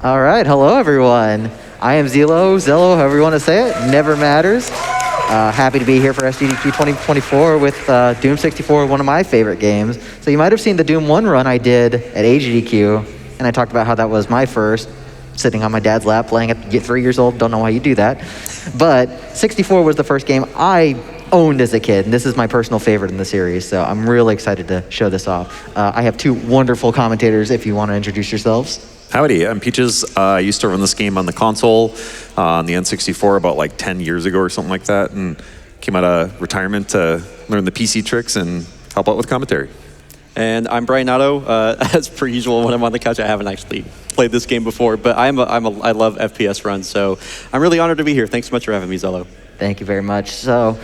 All right, hello everyone. I am ZELLLOO, however you want to say it, never matters. Happy to be here for SGDQ 2024 with Doom 64, one of my favorite games. So you might have seen the Doom 1 run I did at AGDQ, and I talked about how that was my first, sitting on my dad's lap playing at 3 years old, don't know why you do that. But 64 was the first game I owned as a kid, and this is my personal favorite in the series, so I'm really excited to show this off. I have two wonderful commentators if you want to introduce yourselves. Howdy, I'm Peaches. I used to run this game on the console, on the N64 about like 10 years ago or something like that, and came out of retirement to learn the PC tricks and help out with commentary. And I'm bryonato. As per usual, when I'm on the couch, I haven't actually played this game before, but I love FPS runs, so I'm really honored to be here. Thanks so much for having me, ZELLLOO. Thank you very much. So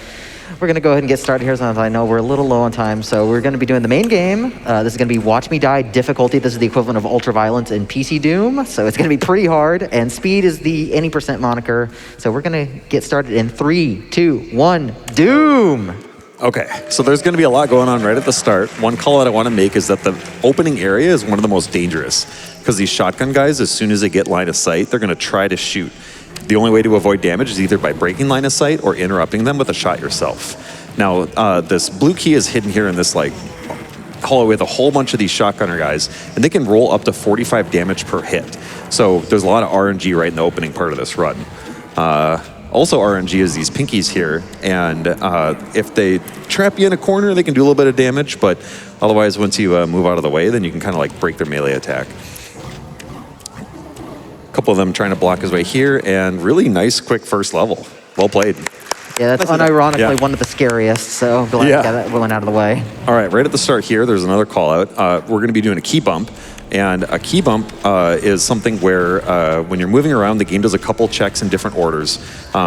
we're going to go ahead and get started here. I know we're a little low on time, so we're going to be doing the main game. This is going to be Watch Me Die difficulty. This is the equivalent of ultraviolence in PC Doom, so it's going to be pretty hard. And speed is the any % moniker. So we're going to get started in 3, 2, 1, Doom! Okay, so there's going to be a lot going on right at the start. One call out I want to make is that the opening area is one of the most dangerous, because these shotgun guys, as soon as they get line of sight, they're going to try to shoot. The only way to avoid damage is either by breaking line of sight or interrupting them with a shot yourself. Now, this blue key is hidden here in this like hallway with a whole bunch of these shotgunner guys, and they can roll up to 45 damage per hit. So there's a lot of RNG right in the opening part of this run. Also RNG is these pinkies here, and if they trap you in a corner, they can do a little bit of damage, but otherwise once you move out of the way, then you can kind of like break their melee attack. A couple of them trying to block his way here, and really nice, quick first level. Well played. Yeah, that's unironically one of the scariest, so glad we got that one out of the way. All right, right at the start here, there's another call out. We're going to be doing a key bump, and a key bump is something where when you're moving around, the game does a couple checks in different orders.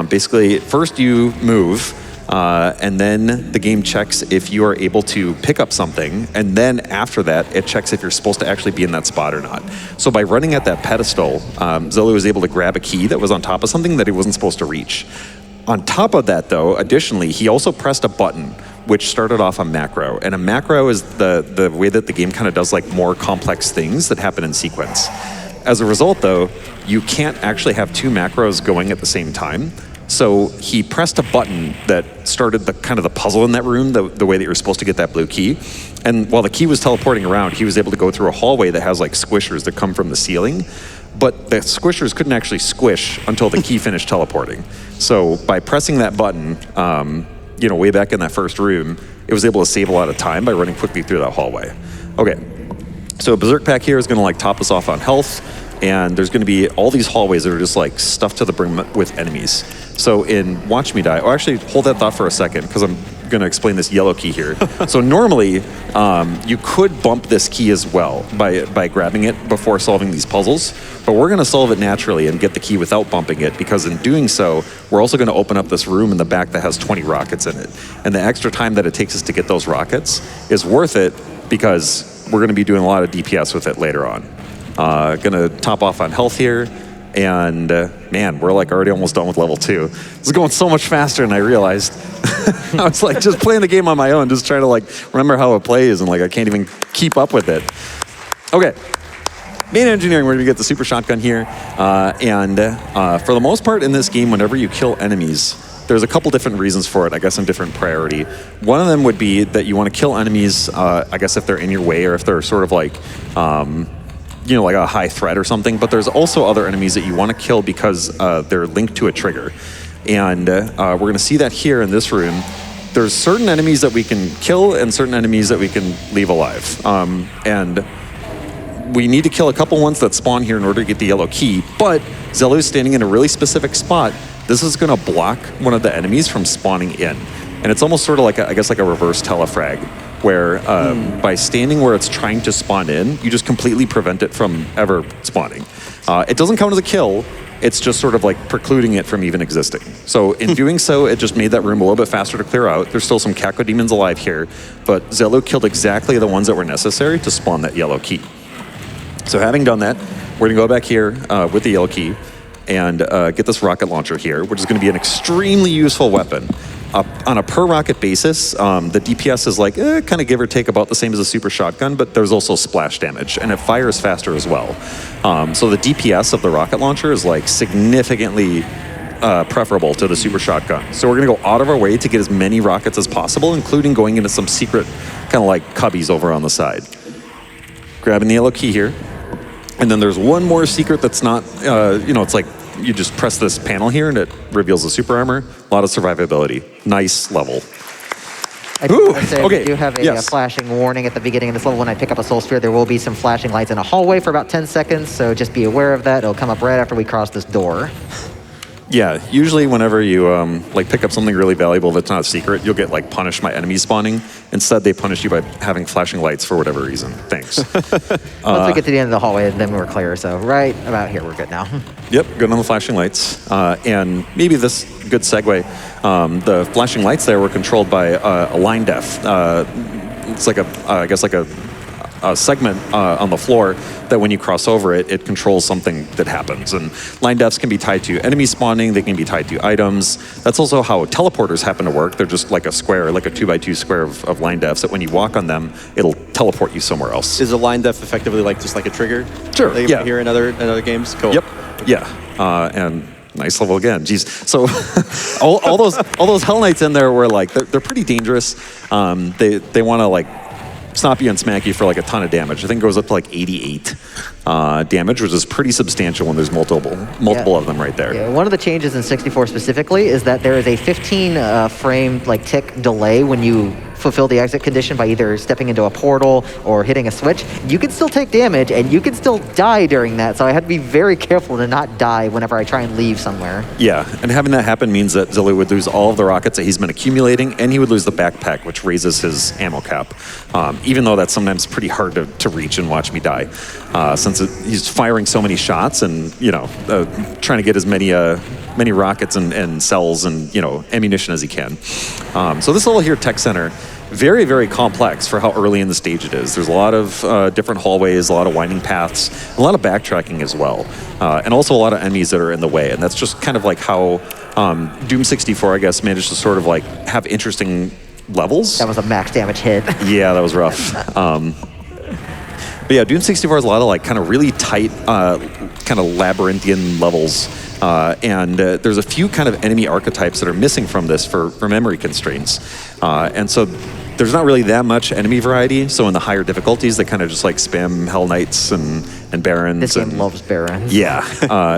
Basically, first you move, and then the game checks if you are able to pick up something, and then after that, it checks if you're supposed to actually be in that spot or not. So by running at that pedestal, ZELLLOO was able to grab a key that was on top of something that he wasn't supposed to reach. On top of that, though, additionally, he also pressed a button, which started off a macro. And a macro is the way that the game kind of does like more complex things that happen in sequence. As a result, though, you can't actually have two macros going at the same time. So he pressed a button that started the kind of the puzzle in that room, the way that you're supposed to get that blue key. And while the key was teleporting around, he was able to go through a hallway that has like squishers that come from the ceiling. But the squishers couldn't actually squish until the key finished teleporting. So by pressing that button, you know, way back in that first room, it was able to save a lot of time by running quickly through that hallway. Okay, so Berserk Pack here is going to like top us off on health. And there's going to be all these hallways that are just like stuffed to the brim with enemies. So in Watch Me Die, or actually hold that thought for a second, because I'm going to explain this yellow key here. So normally, you could bump this key as well by grabbing it before solving these puzzles, but we're going to solve it naturally and get the key without bumping it, because in doing so, we're also going to open up this room in the back that has 20 rockets in it. And the extra time that it takes us to get those rockets is worth it, because we're going to be doing a lot of DPS with it later on. Gonna top off on health here, and man, we're like already almost done with level 2. This is going so much faster than I realized. I was like just playing the game on my own, just trying to like remember how it plays, and like I can't even keep up with it. Okay, main engineering, we're gonna get the super shotgun here, and for the most part in this game, whenever you kill enemies, there's a couple different reasons for it, I guess, in different priority. One of them would be that you want to kill enemies, I guess, if they're in your way or if they're sort of like, you know, like a high threat or something. But there's also other enemies that you want to kill because they're linked to a trigger. And we're going to see that here in this room. There's certain enemies that we can kill and certain enemies that we can leave alive. And we need to kill a couple ones that spawn here in order to get the yellow key. But ZELLLOO is standing in a really specific spot. This is going to block one of the enemies from spawning in. And it's almost sort of like, I guess, like a reverse telefrag, where by standing where it's trying to spawn in, you just completely prevent it from ever spawning. It doesn't count as a kill. It's just sort of like precluding it from even existing. So in doing so, it just made that room a little bit faster to clear out. There's still some cacodemons alive here, but ZELLLOO killed exactly the ones that were necessary to spawn that yellow key. So having done that, we're going to go back here with the yellow key and get this rocket launcher here, which is going to be an extremely useful weapon. on a per rocket basis, the DPS is like kind of give or take about the same as a super shotgun, but there's also splash damage, and it fires faster as well. So the DPS of the rocket launcher is like significantly preferable to the super shotgun. So we're gonna go out of our way to get as many rockets as possible, including going into some secret kind of like cubbies over on the side. Grabbing the yellow key here. And then there's one more secret that's not, it's like you just press this panel here and it reveals the super armor. A lot of survivability. Nice level. I do want to say okay, we do have a flashing warning at the beginning of this level. When I pick up a soul sphere, there will be some flashing lights in a hallway for about 10 seconds, so just be aware of that. It'll come up right after we cross this door. Yeah, usually whenever you like pick up something really valuable that's not secret, you'll get like punished by enemies spawning. Instead, they punish you by having flashing lights for whatever reason. Thanks. Once we get to the end of the hallway, then we're clear. So right about here, we're good now. Yep, good on the flashing lights. And maybe this good segue. The flashing lights there were controlled by a line def. It's like I guess like a segment on the floor that when you cross over it, it controls something that happens. And line defs can be tied to enemy spawning, they can be tied to items. That's also how teleporters happen to work. They're just like a square, like a 2x2 square of line defs that when you walk on them, it'll teleport you somewhere else. Is a line def effectively like just like a trigger? Sure, that you might hear in other games? Cool. Yep, yeah. And nice level again. Jeez. So all those Hell Knights in there were like, they're pretty dangerous. They want to like snap you and smack you for like a ton of damage. I think it goes up to like 88 damage, which is pretty substantial when there's multiple of them right there. Yeah, one of the changes in 64 specifically is that there is a 15 frame like tick delay when you fulfill the exit condition by either stepping into a portal or hitting a switch. You can still take damage and you can still die during that, so I had to be very careful to not die whenever I try and leave somewhere. Yeah, and having that happen means that ZELLLOOO would lose all of the rockets that he's been accumulating, and he would lose the backpack, which raises his ammo cap, even though that's sometimes pretty hard to reach and watch me die, since he's firing so many shots and, trying to get as many rockets and cells and, ammunition as he can. So this level here, Tech Center, very, very complex for how early in the stage it is. There's a lot of different hallways, a lot of winding paths, a lot of backtracking as well, and also a lot of enemies that are in the way. And that's just kind of like how Doom 64, I guess, managed to sort of like have interesting levels. That was a max damage hit. Yeah, that was rough. But yeah, Doom 64 has a lot of like kind of really tight, kind of labyrinthian levels. And there's a few kind of enemy archetypes that are missing from this for memory constraints. And so there's not really that much enemy variety. So in the higher difficulties, they kind of just like spam Hell Knights and Barons. This game loves Barons. Yeah,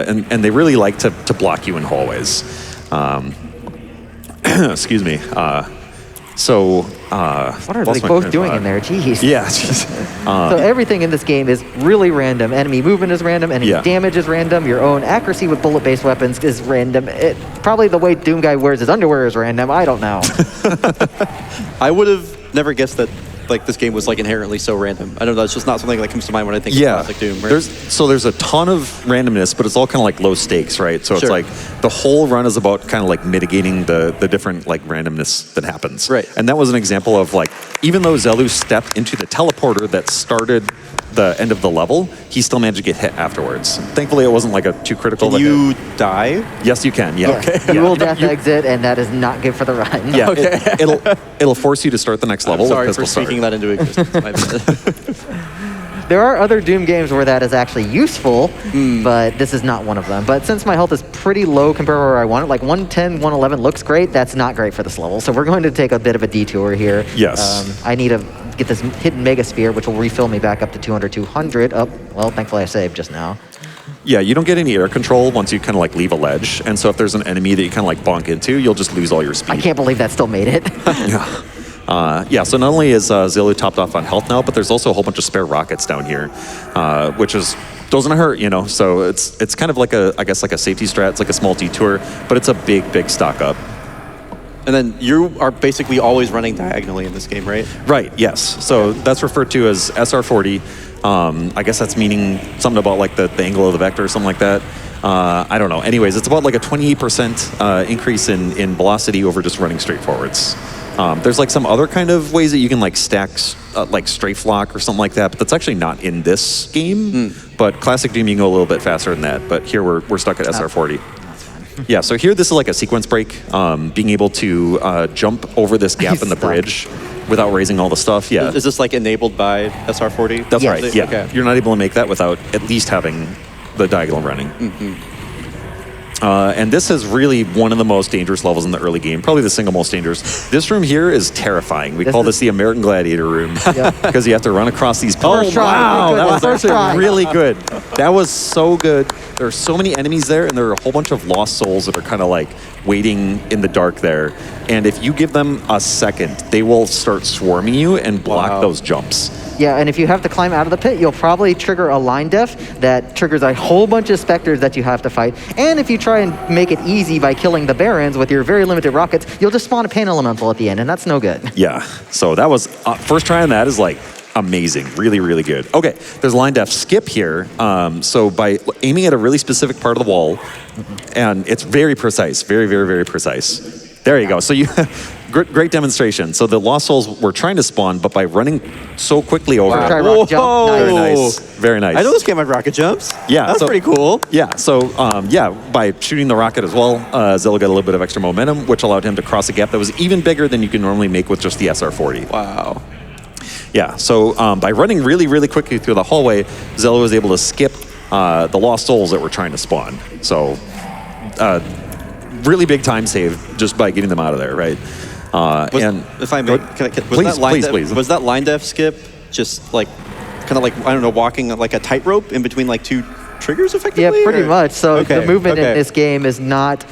and they really like to block you in hallways. Excuse me. What are they both doing in there? Jeez. Yeah. So everything in this game is really random. Enemy movement is random. Enemy damage is random. Your own accuracy with bullet-based weapons is random. Probably the way Doom Guy wears his underwear is random. I don't know. I would have never guessed that like this game was like inherently so random. I don't know. It's just not something that comes to mind when I think of classic Doom. Right? There's a ton of randomness, but it's all kind of like low stakes, right? So it's like the whole run is about kind of like mitigating the different like randomness that happens. Right. And that was an example of like, even though ZELLLOOO stepped into the teleporter that started the end of the level, he still managed to get hit afterwards. Thankfully, it wasn't like a too critical. Can you die? Yes, you can. Yeah. Okay. You will death exit, and that is not good for the run. Yeah. Okay. It'll force you to start the next level. I'm sorry for speaking that into existence. There are other Doom games where that is actually useful, but this is not one of them. But since my health is pretty low compared to where I want it, like 110, 111 looks great, that's not great for this level. So we're going to take a bit of a detour here. Yes. I need to get this hidden Mega Sphere, which will refill me back up to 200, 200. Oh, well, thankfully I saved just now. Yeah, you don't get any air control once you kind of like leave a ledge. And so if there's an enemy that you kind of like bonk into, you'll just lose all your speed. I can't believe that still made it. Yeah. So not only is ZELLLOOO topped off on health now, but there's also a whole bunch of spare rockets down here, which doesn't hurt, So it's kind of like I guess like a safety strat. It's like a small detour, but it's a big stock up. And then you are basically always running diagonally in this game, right? Right, yes. So that's referred to as SR40. I guess that's meaning something about like the angle of the vector or something like that. I don't know. Anyways, it's about like a 28% increase in velocity over just running straight forwards. There's like some other kind of ways that you can like stack like strafe lock or something like that, but that's actually not in this game. But classic Doom, you can go a little bit faster than that. But here we're stuck at SR40. Yeah, so here this is like a sequence break, being able to jump over this gap in the bridge without raising all the stuff. Yeah, Is this like enabled by SR40? that's Yes. right. Yeah, Okay. you're not able to make that without at least having the diagonal running. And this is really one of the most dangerous levels in the early game, probably the single most dangerous. This room here is terrifying. We call this the American Gladiator room because you have to run across these pillars. try. Wow, Good. that was First actually try. really good. That was so good. There are so many enemies there, and there are a whole bunch of lost souls that are kind of like waiting in the dark there. And if you give them a second, they will start swarming you and block those jumps. Yeah, and if you have to climb out of the pit, you'll probably trigger a line def that triggers a whole bunch of specters that you have to fight. And if you try and make it easy by killing the barons with your very limited rockets, you'll just spawn a pain elemental at the end, and that's no good. Yeah, so that was, first try on that is like amazing, really, really good. Okay, there's a line def skip here. So by aiming at a really specific part of the wall, and it's very precise, very, very, very precise. There you go. So you, great demonstration. So the lost souls were trying to spawn, but by running so quickly over. Try rock jump. Whoa. Nice. Very nice, very nice. I know this game had rocket jumps. Yeah, That's so- pretty cool. Yeah, so by shooting the rocket as well, Zello got a little bit of extra momentum, which allowed him to cross a gap that was even bigger than you can normally make with just the SR40. Wow. Yeah, so by running really, really quickly through the hallway, Zello was able to skip the lost souls that were trying to spawn. So really big time save just by getting them out of there, right? And If I may, was that line def skip just like kind of like, I don't know, walking like a tightrope in between like two triggers effectively? Yeah, pretty or? much. So Okay, the movement okay. in this game is not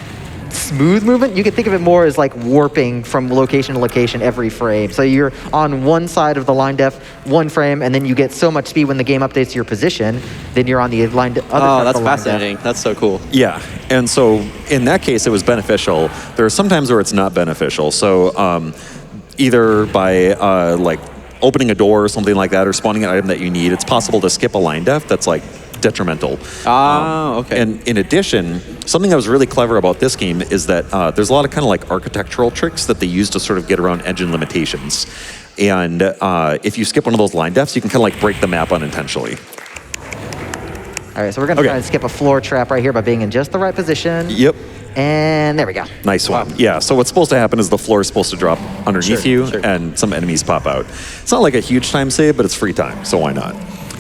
smooth movement. You can think of it more as like warping from location to location every frame. So you're on one side of the line def, one frame, and then you get so much speed when the game updates your position, then you're on the other side Oh, of that's the line def. fascinating. That's so cool. yeah, and so in that case, it was beneficial. There are some times where it's not beneficial. So either by like opening a door or something like that, or spawning an item that you need, it's possible to skip a line def that's like detrimental. Okay. And in addition, something that was really clever about this game is that there's a lot of kind of like architectural tricks that they use to sort of get around engine limitations. And if you skip one of those line defs, you can kind of like break the map unintentionally. All right, so we're going to try and skip a floor trap right here by being in just the right position. Yep. And there we go. Nice one. Yeah, so what's supposed to happen is the floor is supposed to drop underneath you sure. and some enemies pop out. It's not like a huge time save, but it's free time, so why not?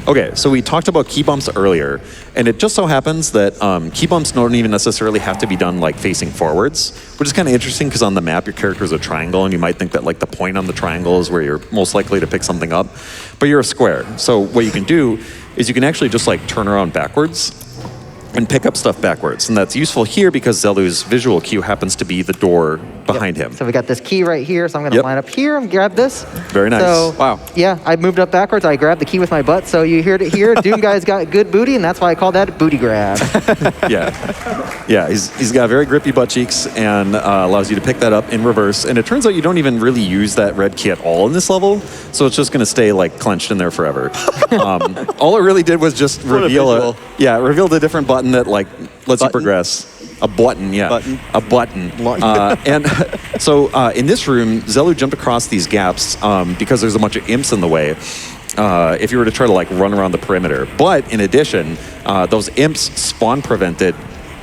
Okay, so we talked about key bumps earlier, and it just so happens that key bumps don't even necessarily have to be done like facing forwards, which is kind of interesting because on the map your character is a triangle, and you might think that like the point on the triangle is where you're most likely to pick something up, but you're a square. So what you can do is you can actually just like turn around backwards and pick up stuff backwards, and that's useful here because ZELLLOO's visual cue happens to be the door behind him. So we got this key right here, so I'm going to line up here and grab this. Very nice. So, Wow. Yeah, I moved up backwards. I grabbed the key with my butt. So you heard it here. Doom Guy's got good booty, and that's why I call that a booty grab. Yeah, he's got very grippy butt cheeks and allows you to pick that up in reverse. And it turns out you don't even really use that red key at all in this level, so it's just going to stay like clenched in there forever. All it really did was just reveal reveal the different button that like lets you progress. A button, yeah. A button. And so in this room, ZELLLOO jumped across these gaps because there's a bunch of imps in the way. If you were to try to like run around the perimeter. But in addition, those imps spawn prevented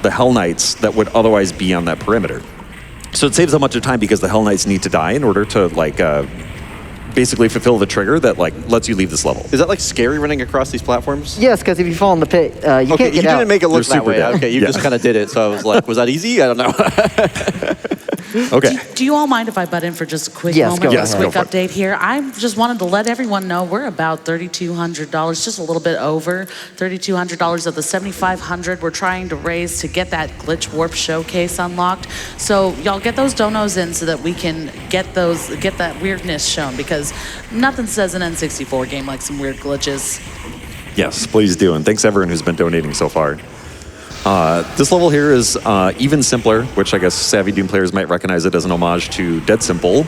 the Hell Knights that would otherwise be on that perimeter. So it saves a bunch of time because the Hell Knights need to die in order to like basically fulfill the trigger that like lets you leave this level. Is that like scary running across these platforms? Yes, because if you fall in the pit, you can't get you out. didn't make it look They're that way. super dead. Okay, you just kind of did it. So I was like, was that easy? I don't know. Okay. Do you all mind if I butt in for just a quick Yes, moment? go Yes, a quick go for it. update here. I just wanted to let everyone know we're about $3,200, just a little bit over $3,200 of the $7,500 we're trying to raise to get that Glitch Warp Showcase unlocked. So y'all get those donos in so that we can get that weirdness shown, because nothing says an N64 game like some weird glitches. Yes, please do. And thanks everyone who's been donating so far. This level here is even simpler, which I guess savvy Doom players might recognize it as an homage to Dead Simple.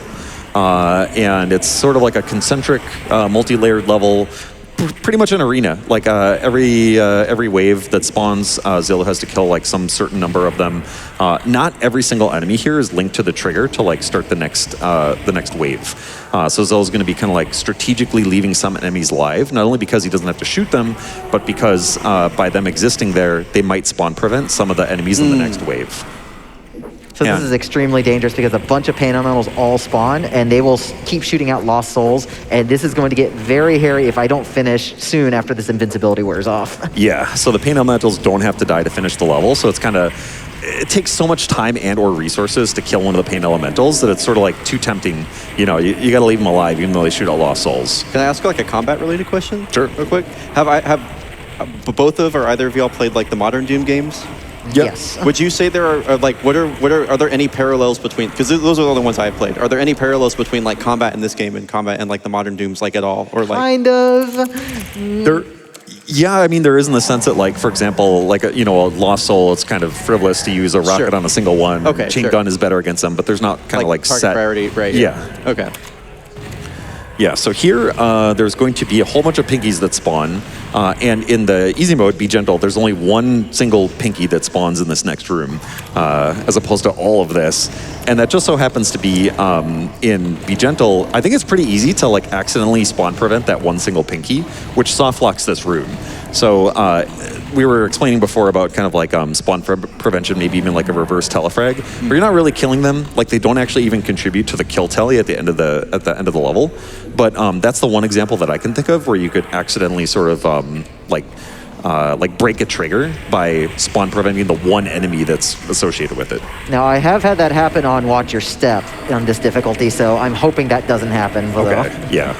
And it's sort of like a concentric, multi-layered level, pretty much an arena. Like every wave that spawns, ZELLLOO has to kill like some certain number of them. Not every single enemy here is linked to the trigger to like start the next wave. So ZELLLOO's going to be kind of like strategically leaving some enemies live, not only because he doesn't have to shoot them, but because by them existing there, they might spawn prevent some of the enemies in the next wave. So Yeah. this is extremely dangerous because a bunch of pain elementals all spawn, and they will keep shooting out lost souls. And this is going to get very hairy if I don't finish soon after this invincibility wears off. Yeah, so the pain elementals don't have to die to finish the level, so it's kind of, it takes so much time and or resources to kill one of the pain elementals that it's sort of like too tempting. You know, you got to leave them alive even though they shoot out lost souls. Can I ask like a combat related question? Sure. Real quick. Have both of or either of y'all played like the modern Doom games? Yes. Would you say there are like are there any parallels between, because those are the only ones I've played. Are there any parallels between like combat in this game and combat in like the modern Dooms like at all, or like Kind of. Yeah, I mean, there is in the sense that, like, for example, like, a lost soul, it's kind of frivolous to use a rocket Sure. on a single one. Okay, Chain sure. gun is better against them, but there's not kind of like target set. priority, right? Yeah. Okay. Yeah, so here there's going to be a whole bunch of pinkies that spawn, and in the easy mode, Be Gentle, there's only one single pinky that spawns in this next room, as opposed to all of this. And that just so happens to be in Be Gentle. I think it's pretty easy to like accidentally spawn prevent that one single pinky, which soft locks this room. So we were explaining before about kind of like spawn prevention, maybe even like a reverse telefrag, where you're not really killing them. Like they don't actually even contribute to the kill tally at the end of the level. But that's the one example that I can think of where you could accidentally sort of like break a trigger by spawn preventing the one enemy that's associated with it. Now, I have had that happen on Watch Your Step on this difficulty, so I'm hoping that doesn't happen. Okay. Yeah.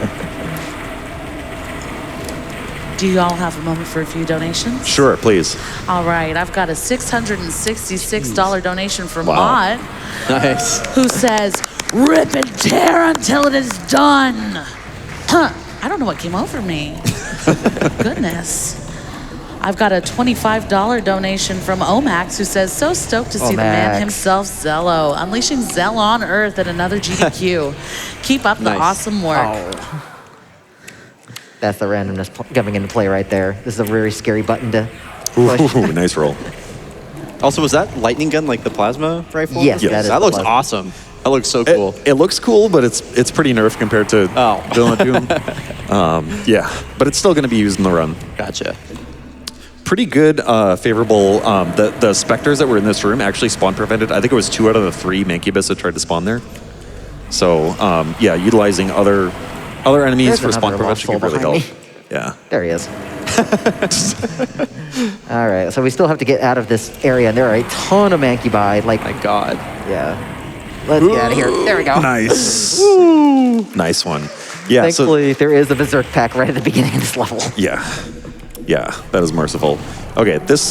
Do you all have a moment for a few donations? Sure, please. All right, I've got a $666 donation from Wow. Mott, Nice. who says, "Rip and tear until it is done." Huh, I don't know what came over me. Goodness. I've got a $25 donation from Omax, who says, "So stoked to see the man Omax. himself, Zello, unleashing Zell on Earth at another GDQ. Keep up the Nice. awesome work." Oh. That's the randomness coming into play right there. This is a very scary button to push. Ooh, nice roll. Also, was that lightning gun like the plasma rifle? Yes, that is That looks plasma. awesome. That looks so cool. It looks cool, but it's pretty nerfed compared to Oh. Villain Doom. Yeah, but it's still going to be used in the run. Gotcha. Pretty good, favorable. The specters that were in this room actually spawn prevented. I think it was 2 out of the 3 Mancubus that tried to spawn there. So yeah, utilizing other enemies There's for spawn another lost prevention could soul really behind help. Yeah. There he is. All right, so we still have to get out of this area, and there are a ton of Mancubi. Like, My God. yeah. Let's get out of here. There we go. Nice. Nice one. Yeah. So Thankfully, there is a Berserk pack right at the beginning of this level. yeah, that is merciful. Okay, this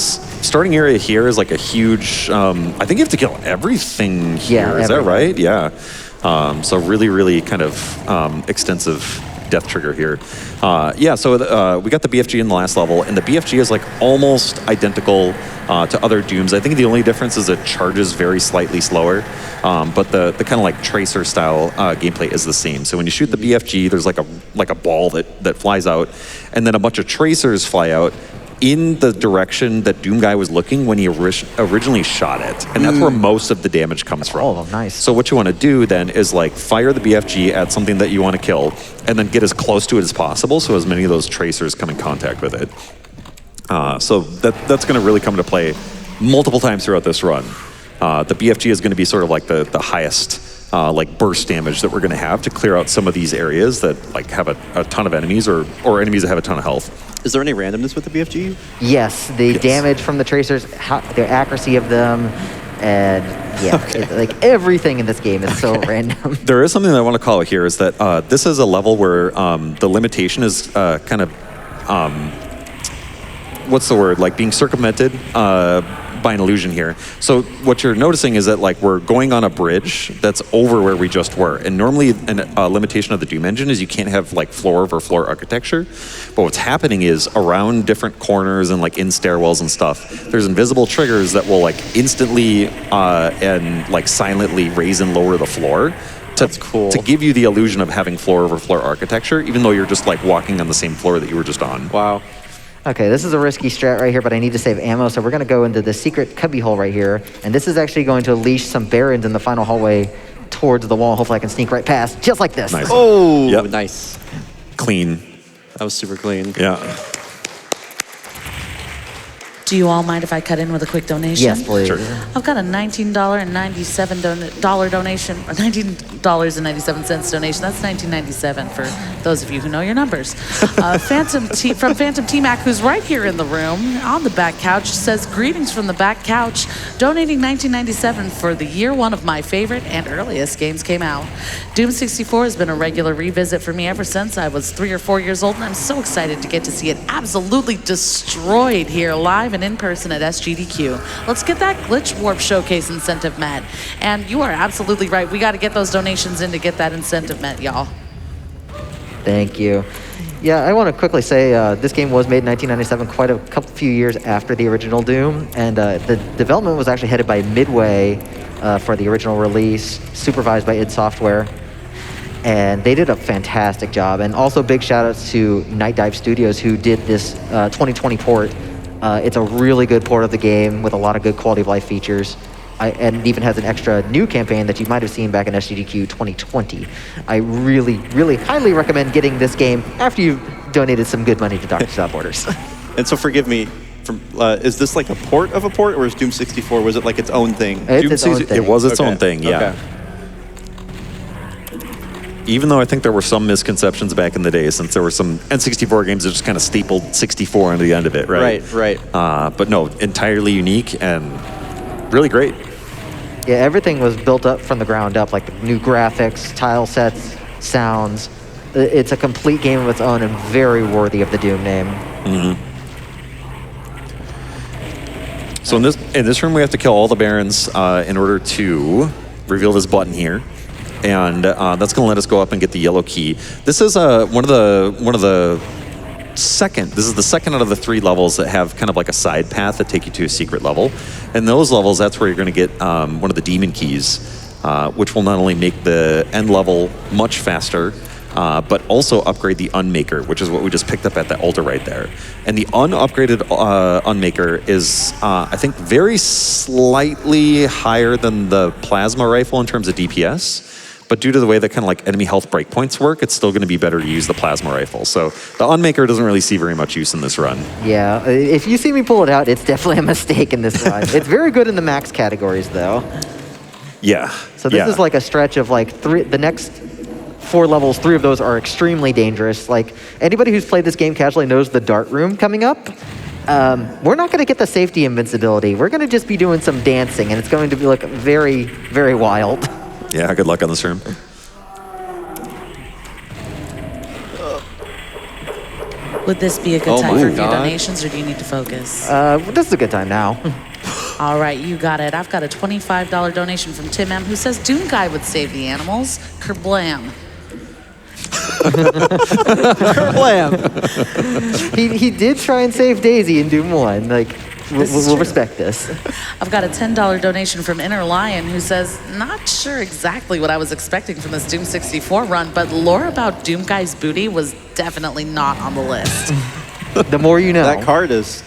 starting area here is like a huge. I think you have to kill everything here. Yeah, Is that everything. right? Yeah. So really kind of extensive death trigger here. Yeah, so we got the BFG in the last level, and the BFG is like almost identical to other Dooms. I think the only difference is it charges very slightly slower, but the kind of like tracer style gameplay is the same. So when you shoot the BFG, there's like a ball that flies out, and then a bunch of tracers fly out in the direction that Doom Guy was looking when he originally shot it. And that's where most of the damage comes from. Oh, nice. So what you want to do then is like fire the BFG at something that you want to kill and then get as close to it as possible so as many of those tracers come in contact with it. So that's going to really come into play multiple times throughout this run. The BFG is going to be sort of like the highest like burst damage that we're going to have to clear out some of these areas that like have a ton of enemies or enemies that have a ton of health. Is there any randomness with the BFG? Yes, the damage from the tracers, the accuracy of them, and yeah, like everything in this game is so random. There is something that I want to call out here is that this is a level where the limitation is kind of, what's the word, like being circumvented by an illusion here. So what you're noticing is that like we're going on a bridge that's over where we just were. And normally a limitation of the Doom engine is you can't have like floor over floor architecture. But what's happening is around different corners and like in stairwells and stuff, there's invisible triggers that will like instantly and like silently raise and lower the floor. That's cool. To give you the illusion of having floor over floor architecture, even though you're just like walking on the same floor that you were just on. Wow. Okay, this is a risky strat right here, but I need to save ammo, so we're going to go into the secret cubby hole right here, and this is actually going to unleash some barons in the final hallway towards the wall. Hopefully I can sneak right past, just like this. Nice. Oh, Yep. nice. Clean. That was super clean. Yeah. Do Do you all mind if I cut in with a quick donation? Yes, please. Sure. I've got a $19.97 donation, $19.97 donation. That's $19.97 for those of you who know your numbers. From Phantom T-Mac, who's right here in the room on the back couch, says, greetings from the back couch, donating $19.97 for the year one of my favorite and earliest games came out. Doom 64 has been a regular revisit for me ever since I was 3 or 4 years old, and I'm so excited to get to see it absolutely destroyed here live and in person at SGDQ. Let's get that Glitch Warp Showcase incentive met. And you are absolutely right. We got to get those donations in to get that incentive met, y'all. Thank you. Yeah, I want to quickly say this game was made in 1997, quite a few years after the original Doom, and the development was actually headed by Midway for the original release, supervised by id Software, and they did a fantastic job. And also big shout outs to Night Dive Studios, who did this 2020 port. It's a really good port of the game with a lot of good quality of life features. And it even has an extra new campaign that you might have seen back in SGDQ 2020. I really, really highly recommend getting this game after you've donated some good money to Dr. Stop Borders. And so forgive me, is this like a port of a port, or is Doom 64, was it like its own thing? It's its own thing. It was its own thing, yeah. Okay. Even though I think there were some misconceptions back in the day, since there were some N64 games that just kind of stapled 64 onto the end of it, right? Right. But no, entirely unique and really great. Yeah, everything was built up from the ground up, like new graphics, tile sets, sounds. It's a complete game of its own and very worthy of the Doom name. Mm-hmm. So in this room, we have to kill all the Barons in order to reveal this button here. And that's going to let us go up and get the yellow key. This is one of the second. This is the second out of the 3 levels that have kind of like a side path that take you to a secret level. And those levels, that's where you're going to get one of the demon keys, which will not only make the end level much faster, but also upgrade the Unmaker, which is what we just picked up at the altar right there. And the unupgraded Unmaker is, I think, very slightly higher than the plasma rifle in terms of DPS. But due to the way that kind of like enemy health breakpoints work, it's still going to be better to use the plasma rifle. So the Unmaker doesn't really see very much use in this run. Yeah, if you see me pull it out, it's definitely a mistake in this run. It's very good in the max categories, though. Yeah. So this is like a stretch of like the next 4 levels, 3 of those are extremely dangerous. Like anybody who's played this game casually knows the dart room coming up. We're not going to get the safety invincibility. We're going to just be doing some dancing, and it's going to be like very, very wild. Yeah, good luck on this room. Would this be a good time for a few donations, or do you need to focus? This is a good time now. All right, you got it. I've got a $25 donation from Tim M, who says Doom Guy would save the animals. Kerblam. Kerblam. He did try and save Daisy in Doom 1. Like, we'll respect this. I've got a $10 donation from Inner Lion, who says, not sure exactly what I was expecting from this Doom 64 run, but lore about Doom Guy's booty was definitely not on the list. The more you know. That card is...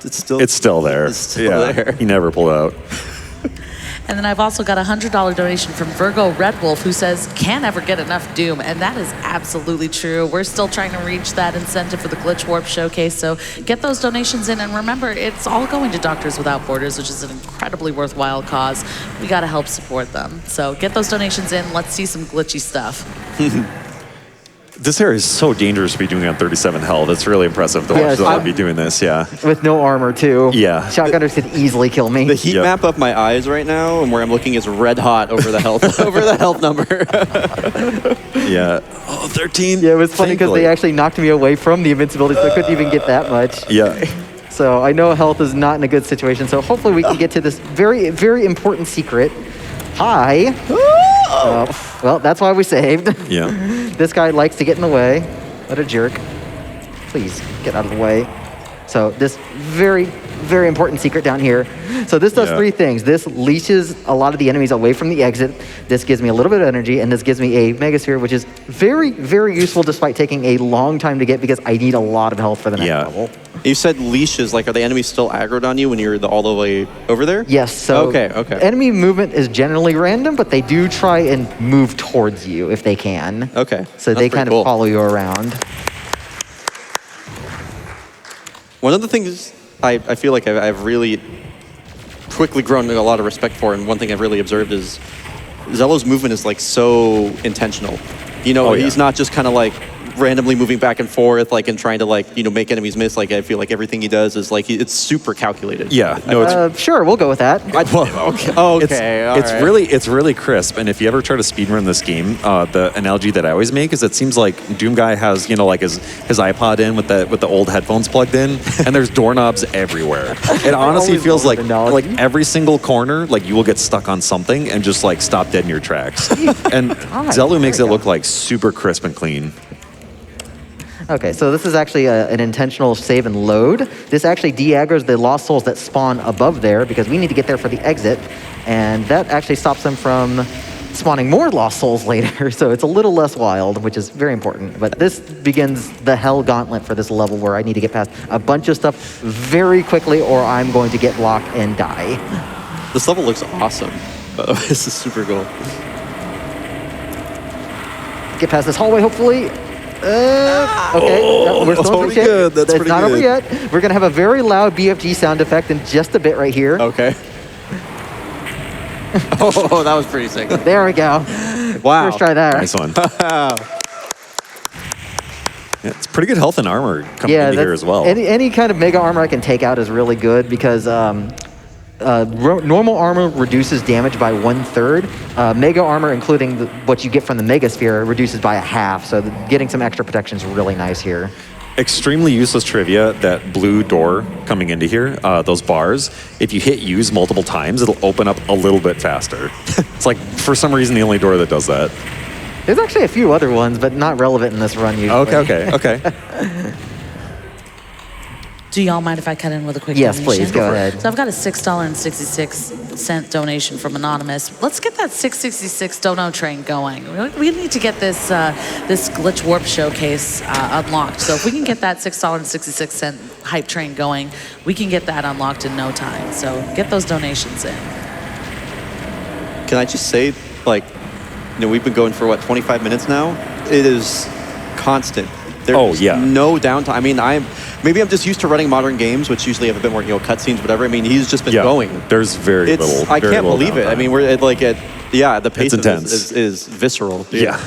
It's still there. It's still there. He never pulled out. And then I've also got a $100 donation from Virgo Red Wolf, who says, can't ever get enough Doom. And that is absolutely true. We're still trying to reach that incentive for the Glitch Warp Showcase. So get those donations in. And remember, it's all going to Doctors Without Borders, which is an incredibly worthwhile cause. We got to help support them. So get those donations in. Let's see some glitchy stuff. This area is so dangerous to be doing on 37 health. It's really impressive to watch someone be doing this, yeah. With no armor, too. Yeah. Shotgunners could easily kill me. The heat map up my eyes right now, and where I'm looking is red hot over the health over the health number. Yeah. Oh, 13. Yeah, it was funny because they actually knocked me away from the invincibility, so I couldn't even get that much. Yeah. So I know health is not in a good situation, so hopefully we can get to this very, very important secret. Hi. Well, that's why we saved. Yeah. This guy likes to get in the way. What a jerk. Please, get out of the way. So this very, very important secret down here. So this does 3 things. This leashes a lot of the enemies away from the exit. This gives me a little bit of energy, and this gives me a Megasphere, which is very, very useful despite taking a long time to get because I need a lot of health for the next level. You said leashes, like are the enemies still aggroed on you when you're all the way over there? Yes, so okay. Enemy movement is generally random, but they do try and move towards you if they can. Okay. So they kind of follow you around. One of the things I feel like I've really quickly grown a lot of respect for, and one thing I've really observed is ZELLLOO's movement is like so intentional. You know, he's not just kind of like randomly moving back and forth, like, and trying to, like, you know, make enemies miss. Like, I feel like everything he does is like it's super calculated. Yeah, no, it's Sure, we'll go with that. it's really crisp. And if you ever try to speedrun this game, the analogy that I always make is it seems like Doom Guy has, you know, like his iPod in with the old headphones plugged in, and there's doorknobs everywhere. It honestly feels like every single corner, like you will get stuck on something and just like stop dead in your tracks. And ZELLLOO makes it look like super crisp and clean. Okay, so this is actually an intentional save and load. This actually de-aggroes the lost souls that spawn above there because we need to get there for the exit, and that actually stops them from spawning more lost souls later, so it's a little less wild, which is very important. But this begins the hell gauntlet for this level where I need to get past a bunch of stuff very quickly or I'm going to get blocked and die. This level looks awesome. This is super cool. Get past this hallway, hopefully. Okay, we're still pretty good. That's it's pretty not good. over yet. We're gonna have a very loud BFG sound effect in just a bit right here. Okay. Oh, that was pretty sick. There we go. Wow. First try there. Nice one. Yeah, it's pretty good health and armor coming into here as well. Any kind of mega armor I can take out is really good because normal armor reduces damage by 1/3. Mega armor, including what you get from the Mega Sphere, reduces by 1/2. So getting some extra protection is really nice here. Extremely useless trivia, that blue door coming into here, those bars, if you hit use multiple times, it'll open up a little bit faster. It's like, for some reason, the only door that does that. There's actually a few other ones, but not relevant in this run usually. Okay. Do y'all mind if I cut in with a quick Yes, donation? please, go ahead. So I've got a $6.66 donation from Anonymous. Let's get that $6.66 dono train going. We need to get this this glitch warp showcase unlocked. So if we can get that $6.66 hype train going, we can get that unlocked in no time. So get those donations in. Can I just say, like, you know, we've been going for what, 25 minutes now? It is constant. There's no downtime. I mean, maybe I'm just used to running modern games, which usually have a bit more, you know, cutscenes, whatever. I mean, he's just been going. There's very little. I can't believe it. I mean, we're at, like the pace intense. is visceral. Dude. Yeah.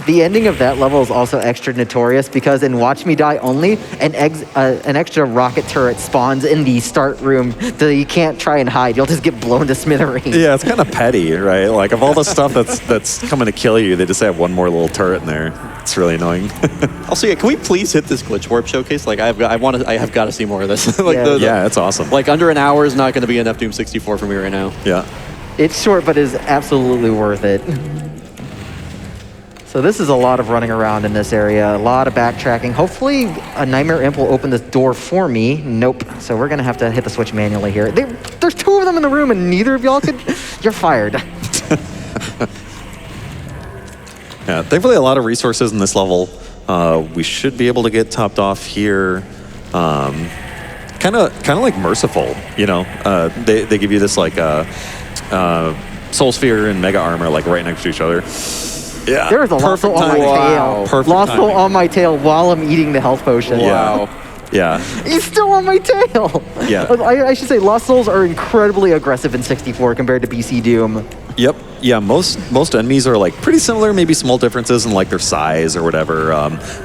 The ending of that level is also extra notorious because in Watch Me Die Only, an extra rocket turret spawns in the start room so you can't try and hide. You'll just get blown to smithereens. Yeah, it's kind of petty, right? Like, of all the stuff that's coming to kill you, they just have one more little turret in there. It's really annoying. Also, yeah, can we please hit this glitch warp showcase? Like, I have got to see more of this. Like, Yeah. It's awesome. Like, under an hour is not going to be enough Doom 64 for me right now. Yeah. It's short, but is absolutely worth it. So this is a lot of running around in this area, a lot of backtracking. Hopefully a Nightmare Imp will open this door for me. Nope. So we're gonna have to hit the switch manually here. There's two of them in the room and neither of y'all could, you're fired. Yeah, thankfully a lot of resources in this level. We should be able to get topped off here. Kind of like Merciful, you know. They give you this like Soul Sphere and Mega Armor like right next to each other. Yeah, There's a Lost Soul on my tail. Perfect Lost Soul timing. on my tail while I'm eating the health potion. Wow. Yeah. He's still on my tail. Yeah. I should say Lost Souls are incredibly aggressive in 64 compared to BC Doom. Yep. Yeah. Most enemies are like pretty similar, maybe small differences in like their size or whatever.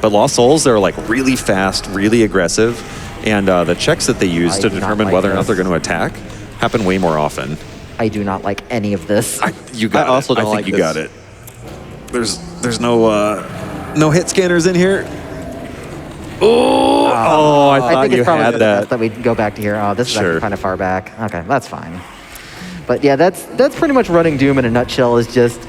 But Lost Souls, they're like really fast, really aggressive, and the checks that they use to determine whether or not they're going to attack happen way more often. I do not like any of this. You got I also it. don't I think like you this. got it. There's no hit scanners in here. Oh, I I thought think you it's probably had for the that. best that we go back to here. Oh, this is Sure. actually kind of far back. Okay, that's fine. But yeah, that's pretty much running Doom in a nutshell. Is just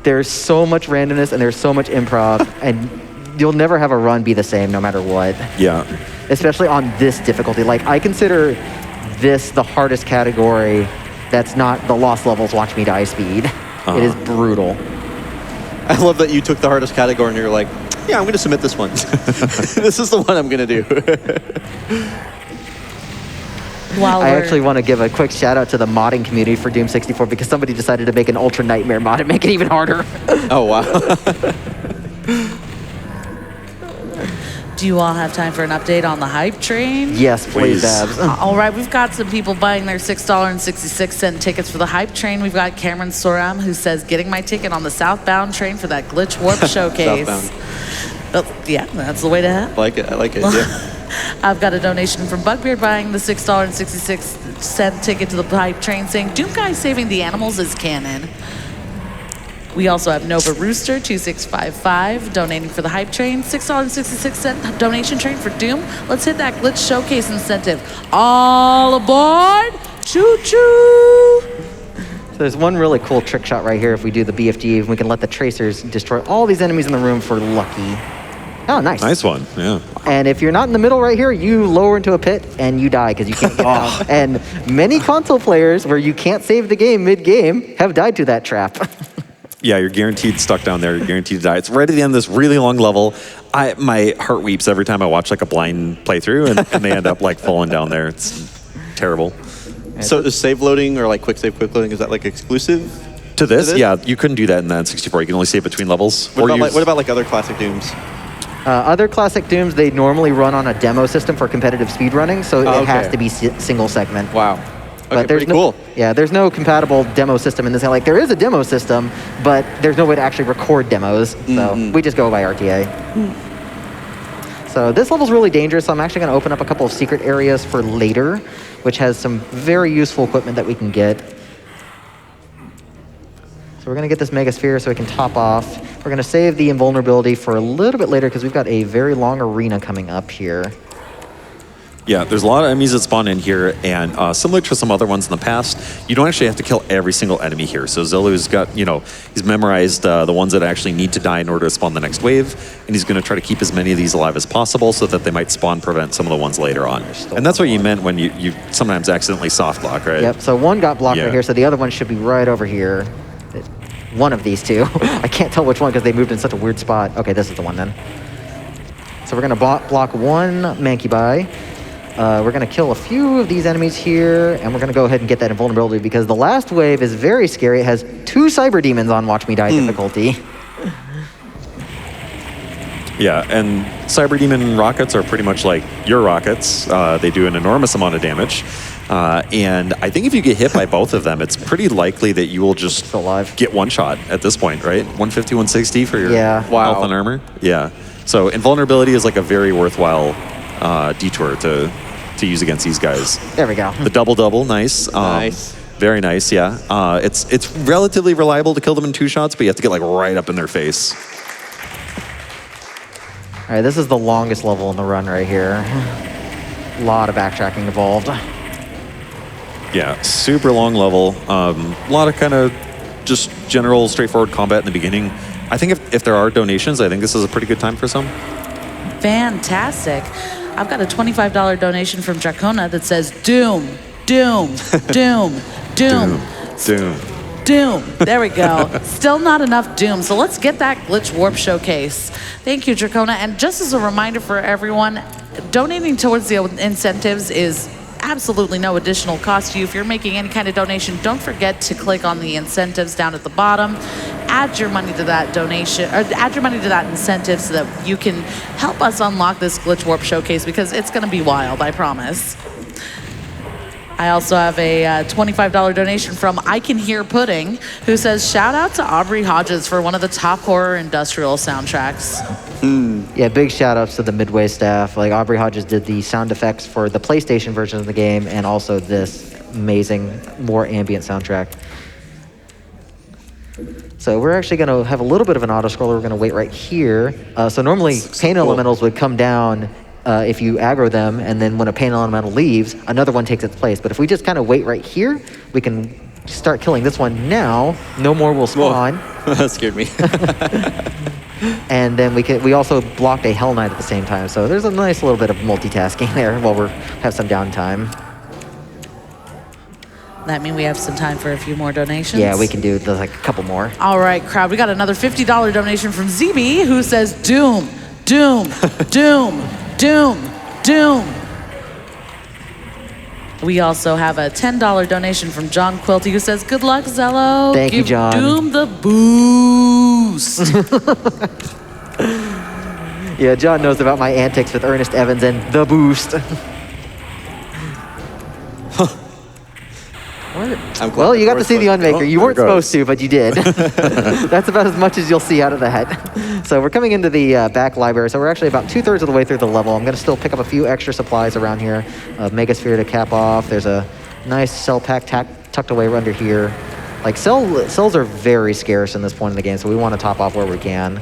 there's so much randomness and there's so much improv, and you'll never have a run be the same no matter what. Yeah. Especially on this difficulty. Like I consider this the hardest category. That's not the Lost Levels Watch Me Die speed. It is brutal. I love that you took the hardest category and you're like, yeah, I'm going to submit this one. This is the one I'm going to do. While I we're- actually want to give a quick shout out to the modding community for Doom 64 because somebody decided to make an Ultra Nightmare mod and make it even harder. Oh, wow. Do you all have time for an update on the hype train? Yes, please, Please. Babs. All right, we've got some people buying their $6.66 tickets for the hype train. We've got Cameron Soram who says, getting my ticket on the southbound train for that Glitch Warp showcase. Southbound. Oh, yeah, that's the way to have. I like it. I like it. Yeah. I've got a donation from Bugbeard buying the $6.66 ticket to the hype train saying, Doom Guy saving the animals is canon. We also have Nova Rooster 2655 donating for the hype train, $6.66 donation train for Doom. Let's hit that glitch showcase incentive. All aboard! Choo choo! So there's one really cool trick shot right here. If we do the BFG, and we can let the tracers destroy all these enemies in the room for lucky. Oh, nice. Nice one, yeah. And if you're not in the middle right here, you lower into a pit and you die because you can't get out. And many console players where you can't save the game mid-game have died to that trap. Yeah, you're guaranteed stuck down there. You're guaranteed to die. It's right at the end of this really long level. My heart weeps every time I watch like a blind playthrough and they end up like falling down there. It's terrible. So is save loading or like quick loading, is that like exclusive? To this, this? yeah, you couldn't do that in the N64. You can only save between levels. What about like other classic Dooms? Other classic Dooms, they normally run on a demo system for competitive speedrunning, so it has to be single segment. Wow. Okay, But there's pretty cool. Yeah, there's no compatible demo system in this. Like, there is a demo system, but there's no way to actually record demos. So we just go by RTA. So this level's really dangerous, so I'm actually going to open up a couple of secret areas for later, which has some very useful equipment that we can get. So we're going to get this Mega Sphere so we can top off. We're going to save the invulnerability for a little bit later because we've got a very long arena coming up here. Yeah, there's a lot of enemies that spawn in here, and similar to some other ones in the past, you don't actually have to kill every single enemy here. So ZELLLOO's got, he's memorized the ones that actually need to die in order to spawn the next wave, and he's going to try to keep as many of these alive as possible so that they might spawn prevent some of the ones later on. And that's what you meant when you sometimes accidentally soft block, right? Yep, so one got blocked right here, so the other one should be right over here. One of these two. I can't tell which one because they moved in such a weird spot. Okay, this is the one then. So we're going to block one Mankeybie. We're going to kill a few of these enemies here, and we're going to go ahead and get that invulnerability because the last wave is very scary. It has 2 Cyber Demons on Watch Me Die difficulty. Yeah, and Cyber Demon rockets are pretty much like your rockets. They do an enormous amount of damage. And I think if you get hit by both of them, it's pretty likely that you will just get one shot at this point, right? 150, 160 for your health and armor. Yeah. So invulnerability is like a very worthwhile detour to use against these guys. There we go. The double, nice. Nice. Very nice, yeah. It's relatively reliable to kill them in 2 shots, but you have to get like right up in their face. All right, this is the longest level in the run right here. A lot of backtracking involved. Yeah, super long level. A lot of kind of just general straightforward combat in the beginning. I think if there are donations, I think this is a pretty good time for some. Fantastic. I've got a $25 donation from Dracona that says Doom, Doom, Doom, Doom, Doom. Doom. There we go. Still not enough Doom. So let's get that Glitch Warp Showcase. Thank you, Dracona. And just as a reminder for everyone, donating towards the incentives is absolutely no additional cost to you. If you're making any kind of donation, don't forget to click on the incentives down at the bottom. Add your money to that donation, or add your money to that incentive so that you can help us unlock this Glitch Warp Showcase because it's going to be wild, I promise. I also have a $25 donation from I Can Hear Pudding, who says, shout out to Aubrey Hodges for one of the top horror industrial soundtracks. Yeah, big shout outs to the Midway staff. Like Aubrey Hodges did the sound effects for the PlayStation version of the game and also this amazing, more ambient soundtrack. So we're actually going to have a little bit of an auto-scroller. We're going to wait right here. So normally pain elementals would come down if you aggro them, and then when a pain elemental leaves, another one takes its place. But if we just kind of wait right here, we can start killing this one now. No more will spawn. That scared me. And then we also blocked a Hell Knight at the same time. So there's a nice little bit of multitasking there while we have some downtime. That mean we have some time for a few more donations? Yeah, we can do like a couple more. All right, crowd. We got another $50 donation from ZB, who says, Doom, Doom, Doom, Doom, Doom. We also have a $10 donation from John Quilty, who says, good luck, Zello. Thank you, John. Doom the boost. Yeah, John knows about my antics with Ernest Evans and the boost. Well, you got to see the Unmaker. You weren't supposed to, but you did. That's about as much as you'll see out of that. So we're coming into the back library. So we're actually about 2/3 of the way through the level. I'm going to still pick up a few extra supplies around here. Megasphere to cap off. There's a nice cell pack tucked away under here. Like cells are very scarce in this point in the game, so we want to top off where we can.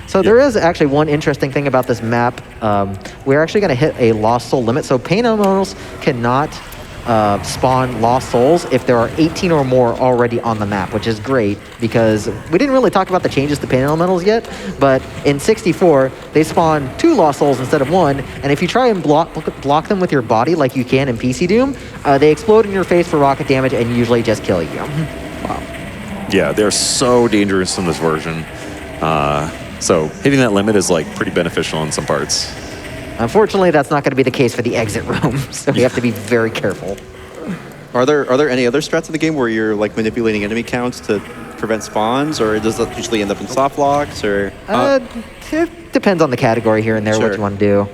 So there is actually one interesting thing about this map. We're actually going to hit a lost soul limit. So pain elementals cannot spawn lost souls if there are 18 or more already on the map, which is great because we didn't really talk about the changes to pain elementals yet, but in 64 they spawn 2 lost souls instead of 1, and if you try and block them with your body like you can in PC Doom, they explode in your face for rocket damage and usually just kill you. Wow. Yeah, they're so dangerous in this version. So hitting that limit is like pretty beneficial in some parts. Unfortunately, that's not going to be the case for the exit room, so we have to be very careful. Are there any other strats in the game where you're like manipulating enemy counts to prevent spawns, or does that usually end up in soft locks? Or it depends on the category here and there, what you want to do.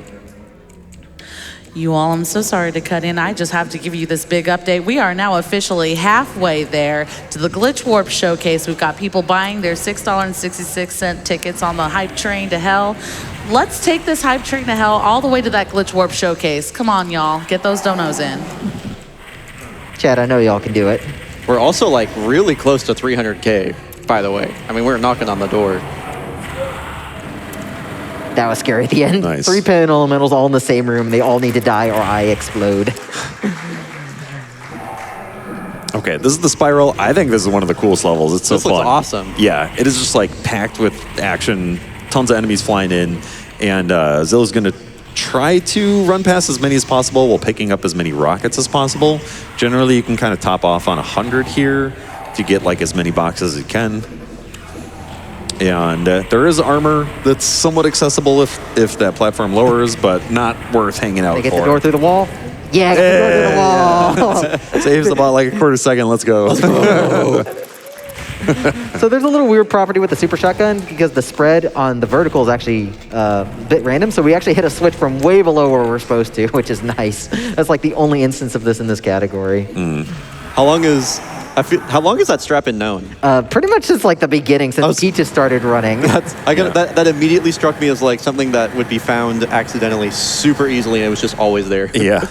You all, I'm so sorry to cut in. I just have to give you this big update. We are now officially halfway there to the Glitch Warp Showcase. We've got people buying their $6.66 tickets on the Hype Train to Hell. Let's take this Hype Train to Hell all the way to that Glitch Warp Showcase. Come on, y'all. Get those donos in. Chad, I know y'all can do it. We're also like really close to 300K, by the way. I mean, we're knocking on the door. That was scary at the end. Nice. 3 pain elementals all in the same room. They all need to die or I explode. Okay, this is the spiral. I think this is one of the coolest levels. It's so This fun. looks awesome. Yeah, it is just like packed with action, tons of enemies flying in, and Zillowoo's going to try to run past as many as possible while picking up as many rockets as possible. Generally, you can kind of top off on 100 here to get like as many boxes as you can. And there is armor that's somewhat accessible if that platform lowers, but not worth hanging out They get for. the door through the wall? Yeah, get the door through the wall. Yeah. Saves about like a quarter second. Let's go. So there's a little weird property with the super shotgun because the spread on the vertical is actually a bit random. So we actually hit a switch from way below where we're supposed to, which is nice. That's like the only instance of this in this category. How long has that strap been known? Pretty much since like the beginning, since Peaches started running. That immediately struck me as like something that would be found accidentally super easily, and it was just always there. Yeah.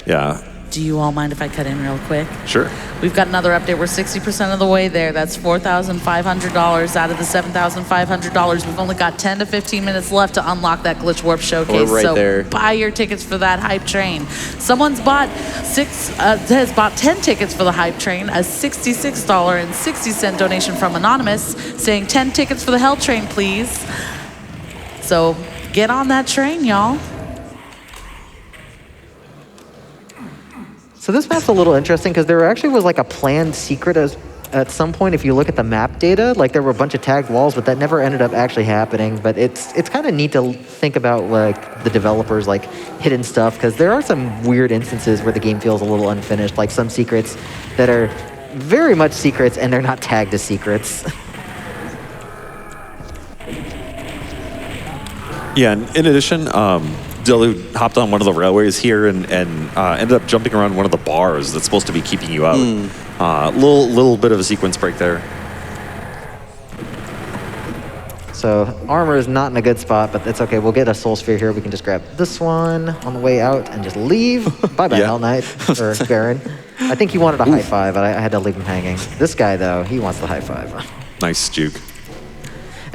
Yeah. Do you all mind if I cut in real quick? Sure. We've got another update. We're 60% of the way there. That's $4,500 out of the $7,500. We've only got 10 to 15 minutes left to unlock that Glitch Warp Showcase. We're right there. Buy your tickets for that Hype Train. Someone's has bought 10 tickets for the Hype Train, a $66.60 donation from Anonymous, saying 10 tickets for the Hell Train, please. So get on that train, y'all. So this map's a little interesting because there actually was like a planned secret at some point. If you look at the map data, like there were a bunch of tagged walls, but that never ended up actually happening. But it's kind of neat to think about like the developers like hidden stuff because there are some weird instances where the game feels a little unfinished, like some secrets that are very much secrets and they're not tagged as secrets. Yeah, and in addition, ZELLLOOO hopped on one of the railways here and ended up jumping around one of the bars that's supposed to be keeping you out. Little bit of a sequence break there. So armor is not in a good spot, but it's okay. We'll get a soul sphere here. We can just grab this one on the way out and just leave. Bye-bye, Yeah. Hell Knight, or Baron. I think he wanted a high five, but I had to leave him hanging. This guy, though, he wants the high five. Nice juke.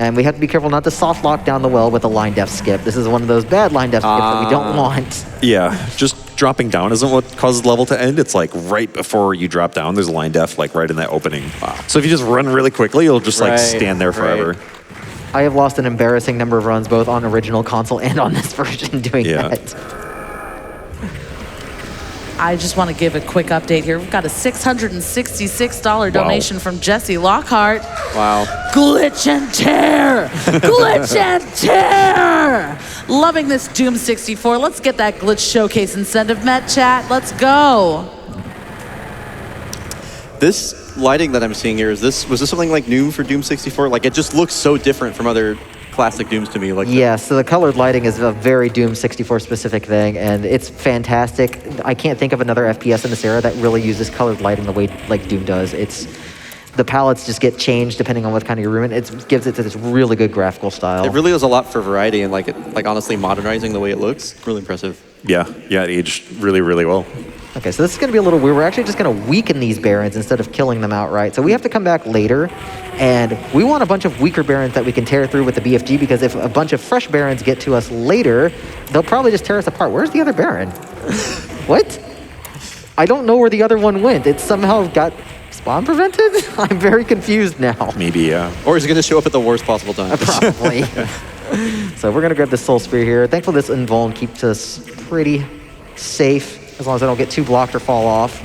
And we have to be careful not to soft lock down the well with a line def skip. This is one of those bad line def skips that we don't want. Yeah, just dropping down isn't what causes the level to end. It's like right before you drop down, there's a line def like right in that opening. Wow. So if you just run really quickly, you'll just like stand there forever. I have lost an embarrassing number of runs both on original console and on this version doing that. I just want to give a quick update here. We've got a $666 donation from Jesse Lockhart. Wow. Glitch and tear! Glitch and tear! Loving this Doom 64. Let's get that Glitch Showcase incentive met, chat. Let's go. This lighting that I'm seeing here, was this something like new for Doom 64? Like, it just looks so different from other classic Dooms to me. Like, yeah, so the colored lighting is a very Doom 64 specific thing, and it's fantastic. I can't think of another FPS in this era that really uses colored lighting the way like Doom does. The palettes just get changed depending on what kind of your room in. It gives it this really good graphical style. It really does a lot for variety and like honestly modernizing the way it looks. Really impressive. Yeah, it aged really, really well. Okay, so this is going to be a little weird. We're actually just going to weaken these Barons instead of killing them outright. So we have to come back later, and we want a bunch of weaker Barons that we can tear through with the BFG, because if a bunch of fresh Barons get to us later, they'll probably just tear us apart. Where's the other Baron? What? I don't know where the other one went. It somehow got spawn prevented? I'm very confused now. Maybe, yeah. Or is it going to show up at the worst possible time? Probably. So we're going to grab the Soul Spear here. Thankfully, this invuln keeps us pretty safe, as long as I don't get too blocked or fall off.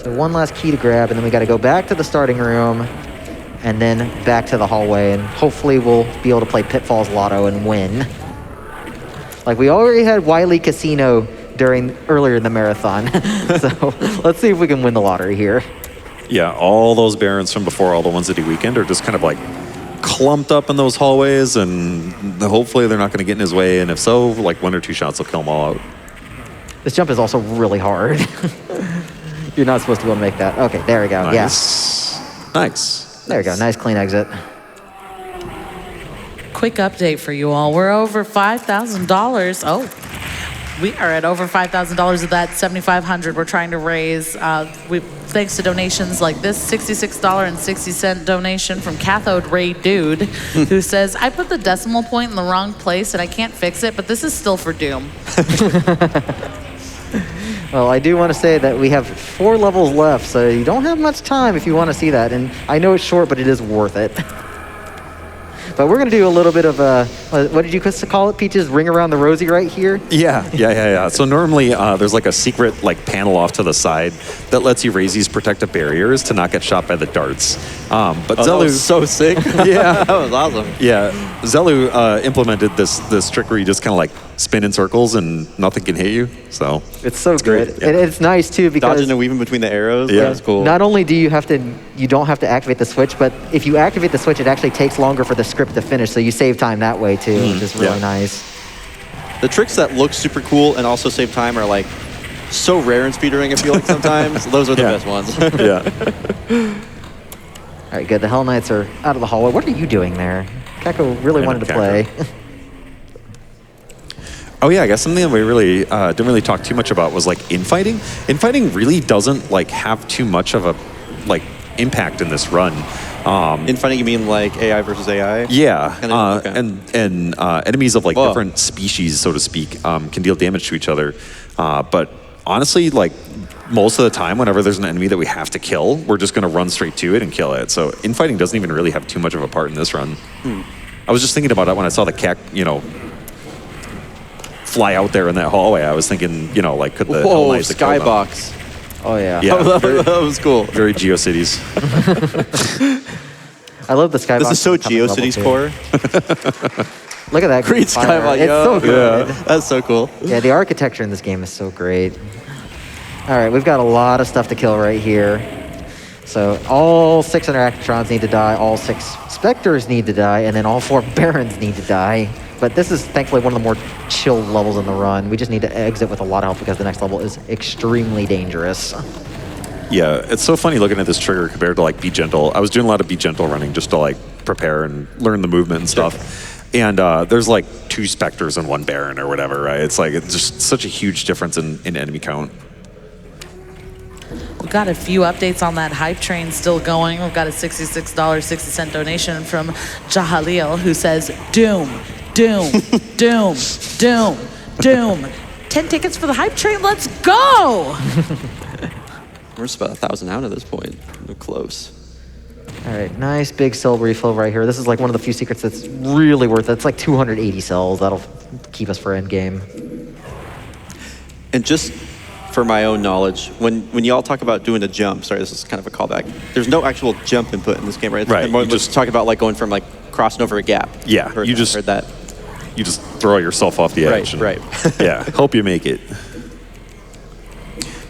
So one last key to grab, and then we got to go back to the starting room, and then back to the hallway, and hopefully we'll be able to play Pitfalls Lotto and win. Like, we already had Wily Casino earlier in the marathon. So let's see if we can win the lottery here. Yeah, all those Barons from before, all the ones that he weakened, are just kind of like clumped up in those hallways, and hopefully they're not going to get in his way, and if so, like 1 or 2 shots will kill them all out. This jump is also really hard. You're not supposed to be able to make that. Okay, there we go. Nice. Yeah. Nice. There we go. Nice clean exit. Quick update for you all. We're over $5,000. Oh, we are at over $5,000 of that $7,500 we're trying to raise. Thanks to donations like this $66.60 donation from Cathode Ray Dude, who says, I put the decimal point in the wrong place and I can't fix it, but this is still for Doom. Well, I do want to say that we have 4 levels left, so you don't have much time if you want to see that. And I know it's short, but it is worth it. But we're going to do a little bit of a, what did you call it, Peaches? Ring around the rosy right here? Yeah. So normally there's like a secret like panel off to the side that lets you raise these protective barriers to not get shot by the darts. But that ZELLLOO, was so sick. Yeah. That was awesome. Yeah, ZELLLOO implemented this trick where you just kind of like spin in circles and nothing can hit you. So it's so great. good. And it's nice too because dodging and weaving between the arrows. Yeah. That's cool. Not only do you don't have to activate the switch, but if you activate the switch, it actually takes longer for the script to finish, so you save time that way too, which is really nice. The tricks that look super cool and also save time are like so rare in speedrunning, I feel like sometimes. Those are the best ones. Yeah. All right, good. The Hell Knights are out of the hallway. What are you doing there? Kako really wanted to play. Oh yeah, I guess something that we really didn't really talk too much about was like infighting. Infighting really doesn't like have too much of a like impact in this run. Infighting, you mean like AI versus AI? Yeah, Okay. and enemies of like different species, so to speak, can deal damage to each other. But honestly, like most of the time, whenever there's an enemy that we have to kill, we're just going to run straight to it and kill it. So infighting doesn't even really have too much of a part in this run. I was just thinking about that when I saw the cat, fly out there in that hallway. I was thinking, like, could the Hell Knights have killed them? Skybox. Oh yeah. Yeah, That was cool. very GeoCities. I love the skybox. This is so GeoCities core. Look at that Great fire. skybox. It's so good. That's so cool. Yeah, the architecture in this game is so great. All right, we've got a lot of stuff to kill right here. So all 6 Interactrons need to die, all 6 Spectres need to die, and then all 4 Barons need to die. But this is thankfully one of the more chill levels in the run. We just need to exit with a lot of help because the next level is extremely dangerous. Yeah, it's so funny looking at this trigger compared to like Be Gentle. I was doing a lot of Be Gentle running just to like prepare and learn the movement and stuff. And there's like 2 Spectres and 1 Baron or whatever, right? It's just such a huge difference in enemy count. We've got a few updates on that hype train still going. We've got a $66.60 donation from Jahalil, who says, Doom, Doom, Doom, Doom, Doom. 10 tickets for the hype train, let's go! We're just about 1,000 out at this point. We're close. All right, nice big cell refill right here. This is like one of the few secrets that's really worth it. It's like 280 cells. That'll keep us for end game. And just for my own knowledge, when y'all talk about doing a jump, sorry, this is kind of a callback. There's no actual jump input in this game, right? It's Right. More just talking about like going from like crossing over a gap. Yeah, Heard that. You just throw yourself off the edge. Right. Yeah, hope you make it.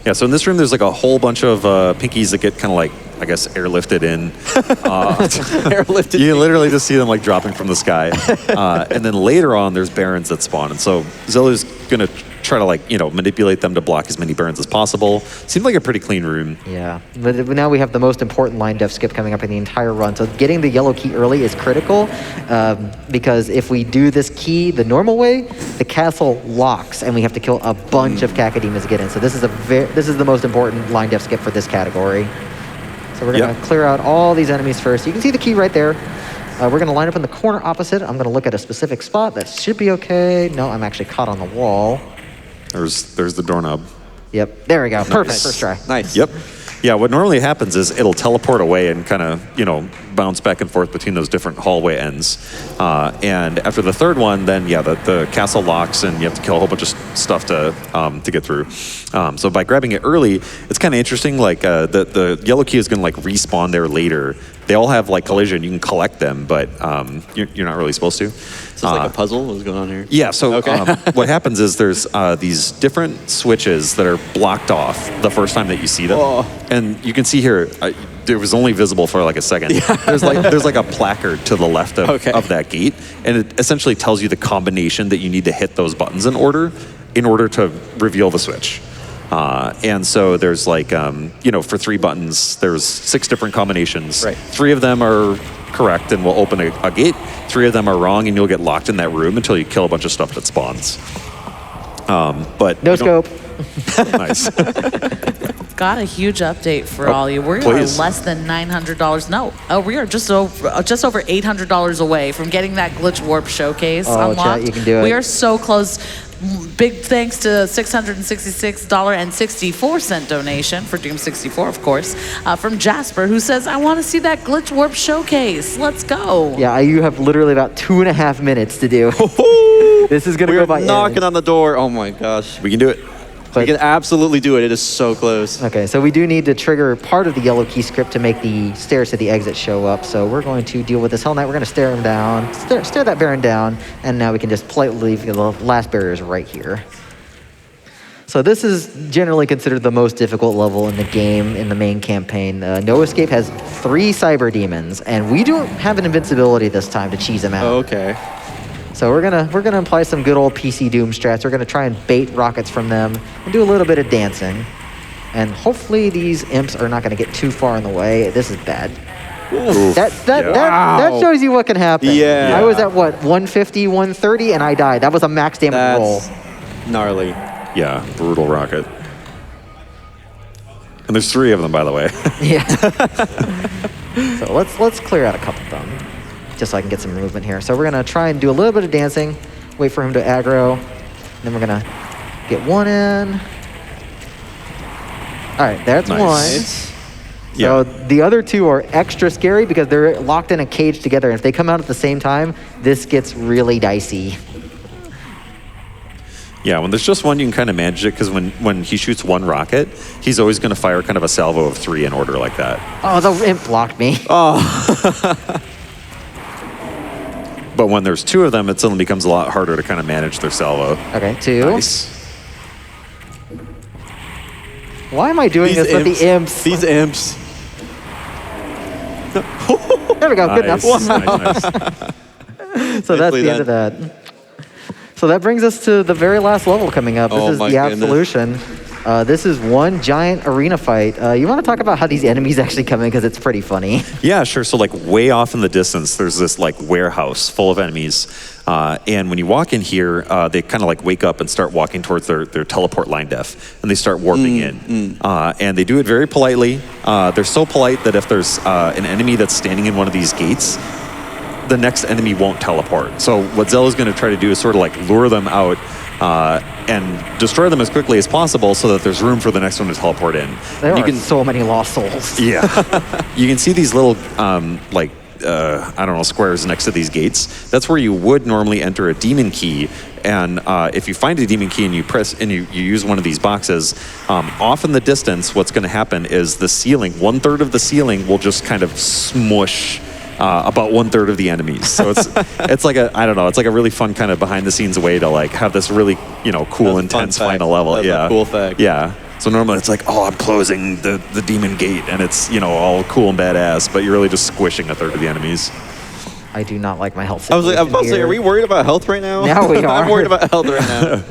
Yeah, so in this room, there's like a whole bunch of pinkies that get kind of like, I guess, airlifted in. Airlifted. You literally just see them like dropping from the sky. And then later on, there's barons that spawn. And so ZELLLOO's going to try to like, manipulate them to block as many barons as possible. Seems like a pretty clean room. Yeah, but now we have the most important line def skip coming up in the entire run. So getting the yellow key early is critical because if we do this key the normal way, the castle locks and we have to kill a bunch of Cacodemas to get in. So this is the most important line def skip for this category. So we're going to clear out all these enemies first. You can see the key right there. We're going to line up in the corner opposite. I'm going to look at a specific spot. That should be okay. No, I'm actually caught on the wall. There's the doorknob. Yep, there we go. Perfect, first try. Nice. Yep. Yeah, what normally happens is it'll teleport away and kind of, bounce back and forth between those different hallway ends. And after the third one, then, the castle locks and you have to kill a whole bunch of stuff to get through. So by grabbing it early, it's kind of interesting. Like, the yellow key is going to, like, respawn there later. They all have, like, collision. You can collect them, but you're not really supposed to. So it's like a puzzle? What's going on here? Yeah, so what happens is there's these different switches that are blocked off the first time that you see them. Oh. And you can see here, it was only visible for like a second. Yeah. There's like a placard to the left of that gate, and it essentially tells you the combination that you need to hit those buttons in order to reveal the switch. And so there's like, for 3 buttons, there's 6 different combinations. Right. 3 of them are correct and will open a gate. 3 of them are wrong and you'll get locked in that room until you kill a bunch of stuff that spawns. But No scope. Nice. Got a huge update for all you. We please. are less than $900. No, we are just over $800 away from getting that glitch warp showcase unlocked. Chat, you can do it. We are so close. Big thanks to $666.64 donation for Doom 64, of course, from Jasper, who says, "I want to see that glitch warp showcase. Let's go." Yeah, you have literally about 2.5 minutes to do. This is going to go by knocking on the door. Oh my gosh. We can do it. We can absolutely do it. It is so close. Okay, so we do need to trigger part of the yellow key script to make the stairs to the exit show up. So we're going to deal with this Hell Knight. We're going to stare him down, stare that Baron down, and now we can just politely leave the last barriers right here. So this is generally considered the most difficult level in the game in the main campaign. No Escape has 3 cyber demons, and we don't have an invincibility this time to cheese them out. Okay. So we're gonna apply some good old PC Doom strats. We're gonna try and bait rockets from them and do a little bit of dancing. And hopefully these imps are not gonna get too far in the way. This is bad. That shows you what can happen. Yeah. I was at what, 150, 130, and I died. That was a max damage roll. That's gnarly. Yeah, brutal rocket. And there's 3 of them, by the way. Yeah. So let's clear out a couple of them, just so I can get some movement here. So we're gonna try and do a little bit of dancing, wait for him to aggro, and then we're gonna get one in. All right, that's Nice. one. So the other 2 are extra scary because they're locked in a cage together. And if they come out at the same time, this gets really dicey. Yeah, when there's just one, you can kind of manage it because when he shoots 1 rocket, he's always going to fire kind of a salvo of 3 in order like that. Oh, the imp blocked me. But when there's 2 of them, it suddenly becomes a lot harder to kind of manage their salvo. Okay, 2. Nice. Why am I doing this with the imps? These imps. There we go, good enough. Nice, nice. So that's Nicely the end of that. So that brings us to the very last level coming up. This Oh is my the goodness. Absolution. This is one giant arena fight. You want to talk about how these enemies actually come in because it's pretty funny. Yeah, sure. So like way off in the distance, there's this like warehouse full of enemies. And when you walk in here, they kind of like wake up and start walking towards their teleport line def, and they start warping in. And they do it very politely. They're so polite that if there's an enemy that's standing in one of these gates, the next enemy won't teleport. So what ZELLLOO's going to try to do is sort of like lure them out and destroy them as quickly as possible so that there's room for the next one to teleport in. There are so many lost souls. Yeah. You can see these little, I don't know, squares next to these gates. That's where you would normally enter a demon key. And if you find a demon key and you press and you use one of these boxes, off in the distance, what's going to happen is the ceiling, 1/3 of the ceiling will just kind of smush about 1/3 of the enemies. So it's like a, I don't know, it's like a really fun kind of behind the scenes way to like have this really, cool, That's intense fun fact. final level. That's a cool fact. Yeah. So normally it's like, oh, I'm closing the demon gate, and it's, you know, all cool and badass, but you're really just squishing a third of the enemies. I do not like my health I was situation about to say, here. are we worried about health right now? Now we are. I'm worried about health right now.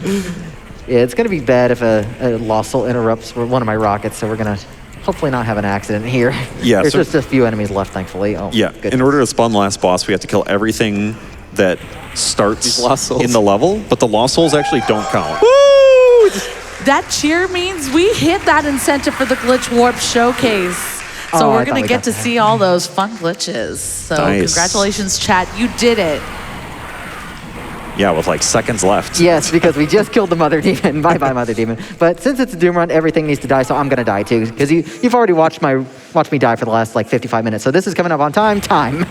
Yeah, it's going to be bad if a Lost Soul interrupts one of my rockets, so we're going to hopefully not have an accident here. Yeah, There's so- just a few enemies left, thankfully. Oh, Yeah, goodness. in order to spawn the last boss, we have to kill everything that starts These Lost Souls. in the level, but the Lost Souls actually don't count. Woo! That cheer means we hit that incentive for the Glitch Warp Showcase. So Oh, I we're thought going we to get got to that. see all those fun glitches. So Nice. congratulations, chat. You did it. Yeah, with like seconds left. Yes, because we just killed the Mother Demon. Bye-bye, Mother Demon. But since it's a Doom run, everything needs to die, so I'm going to die too. Because you've already watched me die for the last like 55 minutes. So this is coming up on time.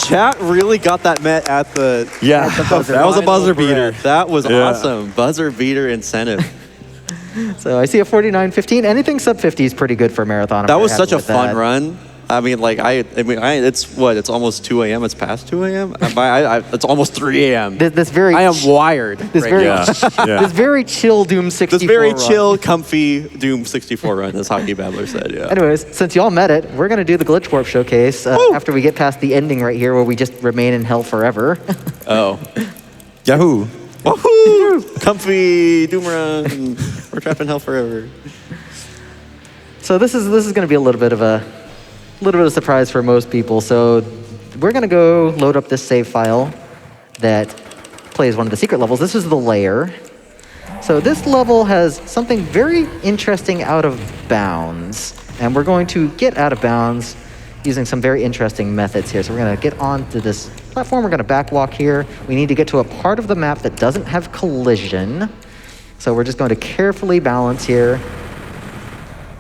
Chat really got that met at the... Yeah, That was a buzzer beater. That was Yeah. awesome. Buzzer beater incentive. So I see a 49.15. Anything sub 50 is pretty good for a marathon. I'm That very was happy such a with fun that. run. I mean, like, it's what? It's almost 2 a.m. It's past 2 a.m. It's almost 3 a.m. This very I am wired. this right very now. Yeah. this very chill Doom 64. This very run. chill, comfy Doom 64 run, as HockeyBabbler said. Yeah. Anyways, since y'all met it, we're gonna do the Glitch Warp Showcase after we get past the ending right here, where we just remain in hell forever. Oh. Yahoo! Woohoo! Comfy Doom run. We're trapped in hell forever. So this is gonna be a little bit of a surprise for most people. So we're gonna go load up this save file that plays one of the secret levels. This is the lair. So this level has something very interesting out of bounds, and we're going to get out of bounds using some very interesting methods here. So we're gonna get onto this platform. We're gonna backwalk here. We need to get to a part of the map that doesn't have collision. So we're just going to carefully balance here.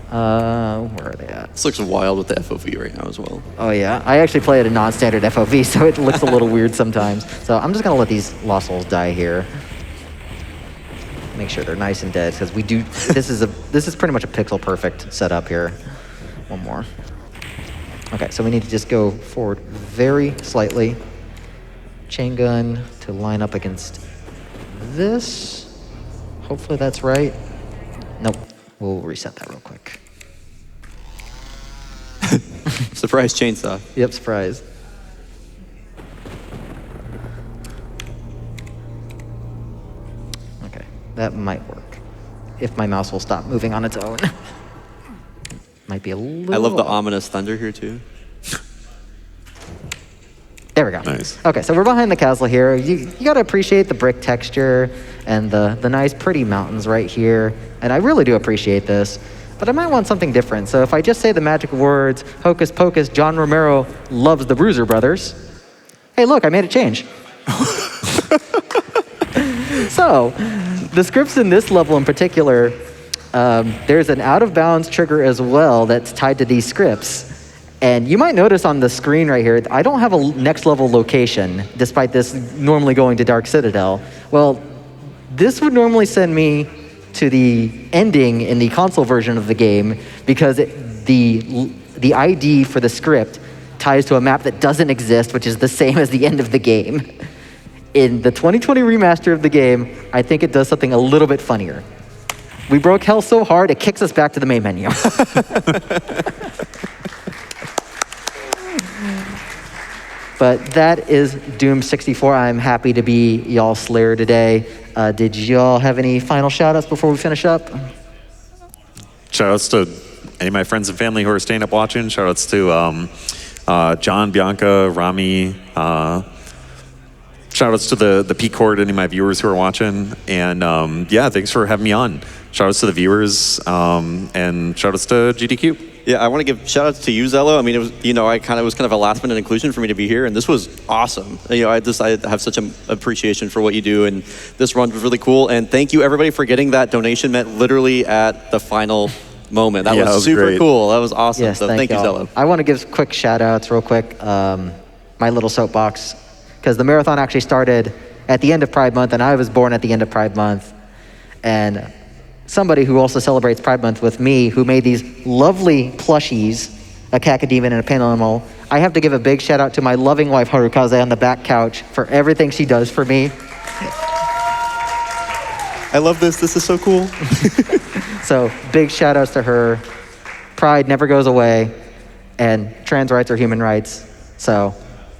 Where are they at? This looks wild with the FOV right now as well. Oh yeah, I actually play at a non-standard FOV, so it looks a little weird sometimes. So I'm just gonna let these Lost Souls die here. Make sure they're nice and dead, because we do. This is pretty much a pixel perfect setup here. One more. Okay, so we need to just go forward very slightly. Chain gun to line up against this. Hopefully that's right. Nope. We'll reset that real quick. Surprise chainsaw. Yep, surprise. Okay, that might work. If my mouse will stop moving on its own. Might be a little... I love the off. ominous thunder here too. There we go. Nice. Okay, so we're behind the castle here. You gotta appreciate the brick texture and the nice pretty mountains right here. And I really do appreciate this. But I might want something different. So if I just say the magic words, Hocus Pocus, John Romero loves the Bruiser Brothers. Hey, look, I made a change. So, the scripts in this level in particular, there's an out-of-bounds trigger as well that's tied to these scripts. And you might notice on the screen right here, I don't have a next level location, despite this normally going to Dark Citadel. Well, this would normally send me to the ending in the console version of the game, because the ID for the script ties to a map that doesn't exist, which is the same as the end of the game. In the 2020 remaster of the game, I think it does something a little bit funnier. We broke hell so hard, it kicks us back to the main menu. But that is Doom 64. I'm happy to be y'all Slayer today. Did y'all have any final shout-outs before we finish up? Shoutouts to any of my friends and family who are staying up watching. Shoutouts to John, Bianca, Rami. Shoutouts to the P-Cord, any of my viewers who are watching. And yeah, thanks for having me on. Shoutouts to the viewers, and shoutouts to GDQ. Yeah, I want to give shout outs to you, Zello. I mean, it was, you know, it was kind of a last minute inclusion for me to be here, and this was awesome. You know, I have such an appreciation for what you do, and this run was really cool. And thank you everybody for getting that donation met literally at the final moment. That was super great. cool. That was awesome. Yes, So thank you, y'all. Zello. I want to give quick shout-outs real quick. My little soapbox, because the marathon actually started at the end of Pride Month, and I was born at the end of Pride Month. And somebody who also celebrates Pride Month with me, who made these lovely plushies, a cacodemon and a pananimal. I have to give a big shout out to my loving wife, Harukaze, on the back couch for everything she does for me. I love this. This is so cool. So big shout outs to her. Pride never goes away, and trans rights are human rights. So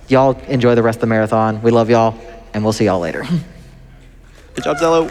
y'all enjoy the rest of the marathon. We love y'all, and we'll see y'all later. Good job, Zello.